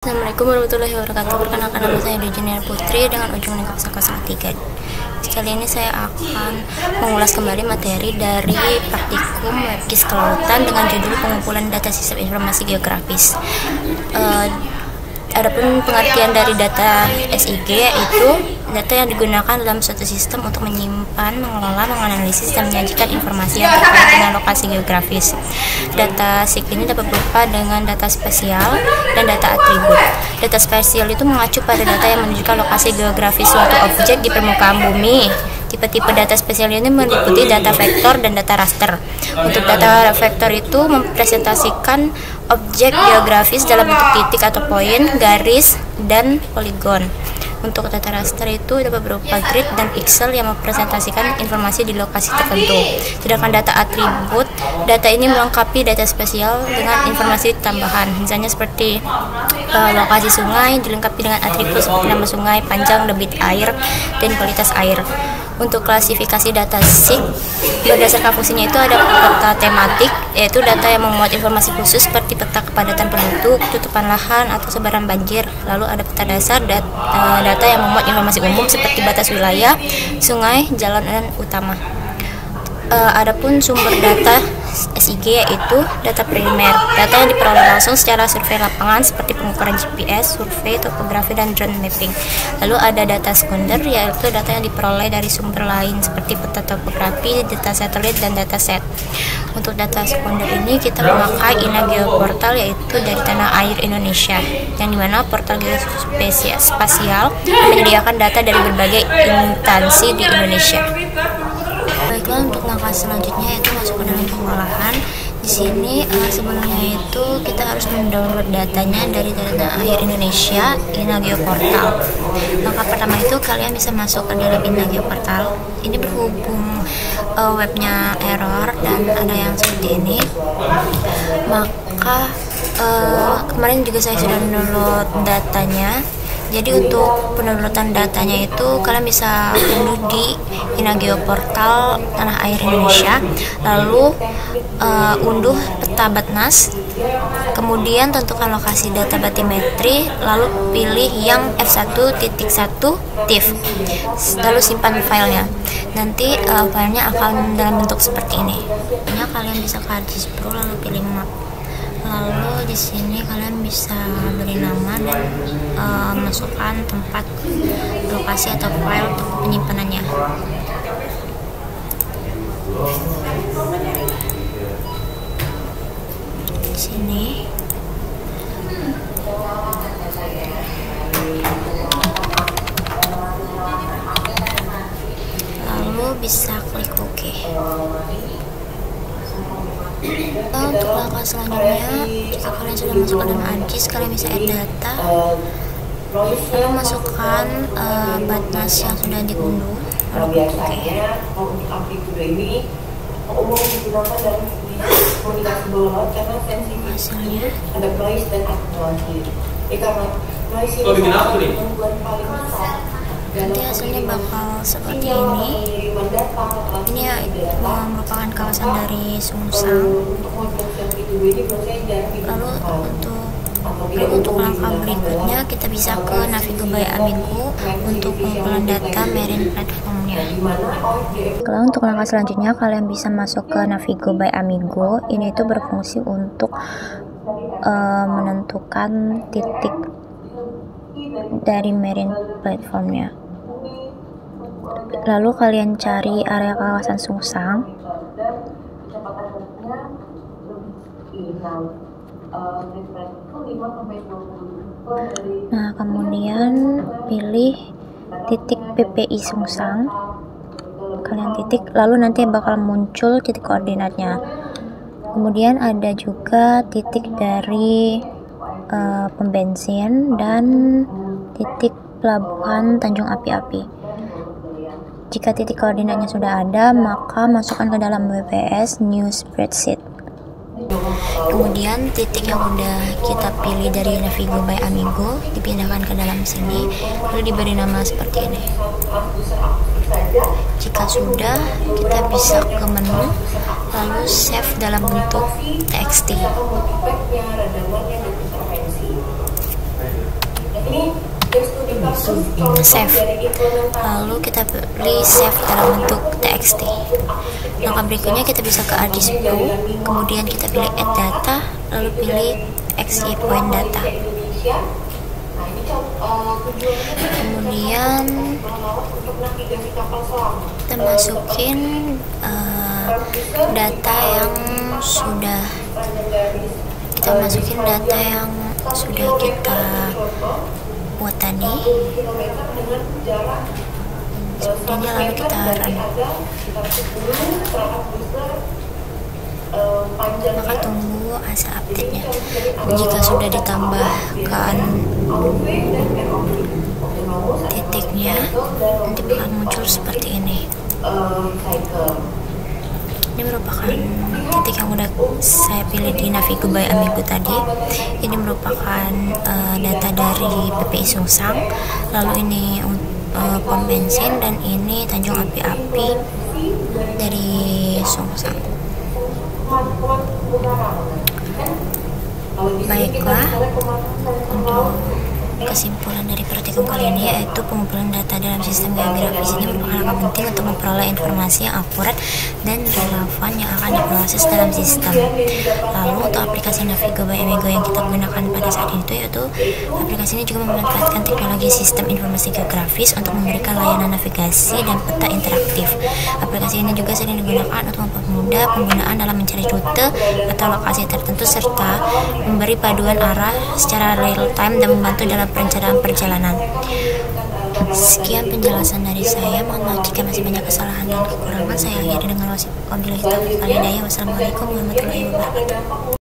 Assalamualaikum warahmatullahi wabarakatuh. Perkenalkan, nama saya Dejenia Putri dengan ujung lingkup 003. Kali ini saya akan mengulas kembali materi dari praktikum WebGIS Kelautan dengan judul pengumpulan data sistem informasi geografis. Adapun pengertian dari data SIG yaitu data yang digunakan dalam suatu sistem untuk menyimpan, mengelola, menganalisis, dan menyajikan informasi yang terkait dengan lokasi geografis. Data SIG ini dapat berupa dengan data spesial dan data atribut. Data spesial itu mengacu pada data yang menunjukkan lokasi geografis suatu objek di permukaan bumi. Tipe-tipe data spesial ini meliputi data vektor dan data raster. Untuk data vektor itu mempresentasikan objek geografis dalam bentuk titik atau poin, garis, dan poligon. Untuk data raster itu dapat berupa grid dan pixel yang mempresentasikan informasi di lokasi tertentu. Sedangkan data atribut, data ini melengkapi data spesial dengan informasi tambahan. Misalnya seperti lokasi sungai dilengkapi dengan atribut seperti nama sungai, panjang, debit air, dan kualitas air. Untuk klasifikasi data SIG, berdasarkan fungsinya itu ada peta tematik, yaitu data yang memuat informasi khusus seperti peta kepadatan penduduk, tutupan lahan, atau sebaran banjir. Lalu ada peta dasar, data yang memuat informasi umum seperti batas wilayah, sungai, jalan, dan utama. Adapun sumber data SIG yaitu data primer, data yang diperoleh langsung secara survei lapangan seperti pengukuran GPS, survei, topografi, dan drone mapping. Lalu ada data sekunder yaitu data yang diperoleh dari sumber lain seperti peta topografi, data satelit, dan data set. Untuk data sekunder ini kita memakai INA-GeoPortal yaitu dari tanah air Indonesia, yang dimana portal geospasial menyediakan data dari berbagai instansi di Indonesia. Baiklah, untuk langkah selanjutnya yaitu masuk ke dalam pengolahan. Di sini sebelumnya itu kita harus mendownload datanya dari tanah air Indonesia, INA-GeoPortal. Langkah pertama itu kalian bisa masuk ke dalam INA-GeoPortal. Ini berhubung webnya error dan ada yang seperti ini, maka kemarin juga saya sudah download datanya. Jadi untuk pendownloadan datanya itu kalian bisa unduh di INA-GeoPortal tanah air Indonesia, lalu unduh peta Batnas, kemudian tentukan lokasi data batimetri, lalu pilih yang F1.1 TIFF, lalu simpan filenya. Nanti filenya akan dalam bentuk seperti ini. Kalian bisa ke ArcGIS Pro lalu pilih map. Lalu di sini kalian bisa beri nama dan masukkan tempat lokasi atau file untuk penyimpanannya. Di sini lalu bisa klik OK. Untuk langkah selanjutnya, jika kalian sudah masuk ke dalam ArcGIS, kalian bisa add data, lalu masukkan Batnas yang sudah diunduh, lalu klik OK. Hasilnya nanti hasilnya bakal seperti ini. Ini merupakan kawasan dari Sungsang. Lalu untuk langkah berikutnya kita bisa ke Navigo by Amigo untuk pengumpulan data marine platformnya. Kalau untuk langkah selanjutnya kalian bisa masuk ke Navigo by Amigo. Ini itu berfungsi untuk menentukan titik dari marine platformnya. Lalu kalian cari area kawasan Sungsang. Nah, kemudian pilih titik PPI Sungsang. Kalian titik, lalu nanti bakal muncul titik koordinatnya. Kemudian ada juga titik dari pembensin dan titik pelabuhan Tanjung Api-Api. Jika titik koordinatnya sudah ada, maka masukkan ke dalam WPS New Spreadsheet. Kemudian titik yang udah kita pilih dari Navigo by Amigo dipindahkan ke dalam sini, lalu diberi nama seperti ini. Jika sudah, kita bisa ke menu, lalu save dalam bentuk TXT. save, lalu kita pilih save dalam bentuk txt. Langkah berikutnya kita bisa ke Artist View, kemudian kita pilih add data, lalu pilih XE point data. Kemudian kita masukin data yang sudah kita buat tadi. Seperti ini, lalu kita run. Maka tunggu hasil update-nya. Jika sudah ditambahkan titiknya, nanti bakal muncul seperti ini. Ini merupakan titik yang udah saya pilih di Navigo by Amigo tadi. Ini merupakan data dari PPI Sungsang, lalu ini pom bensin, dan ini Tanjung Api-Api dari Sungsang. Baiklah, untuk kesimpulan dari praktikum kali ini yaitu pengumpulan data dalam sistem geografis ini merupakan langkah penting untuk memperoleh informasi yang akurat dan relevan yang akan diproses dalam sistem. Lalu untuk aplikasi Navigo by Amigo yang kita gunakan pada saat ini yaitu aplikasi ini juga memanfaatkan teknologi sistem informasi geografis untuk memberikan layanan navigasi dan peta interaktif. Aplikasi ini juga sering digunakan untuk mempermudah penggunaan dalam mencari rute atau lokasi tertentu serta memberi paduan arah secara real time dan membantu dalam perencanaan perjalanan. Sekian penjelasan dari saya. Mohon maaf jika masih banyak kesalahan dan kekurangan. Saya akhiri dengan wabillahi taufiq wal hidayah. Wassalamualaikum warahmatullahi wabarakatuh.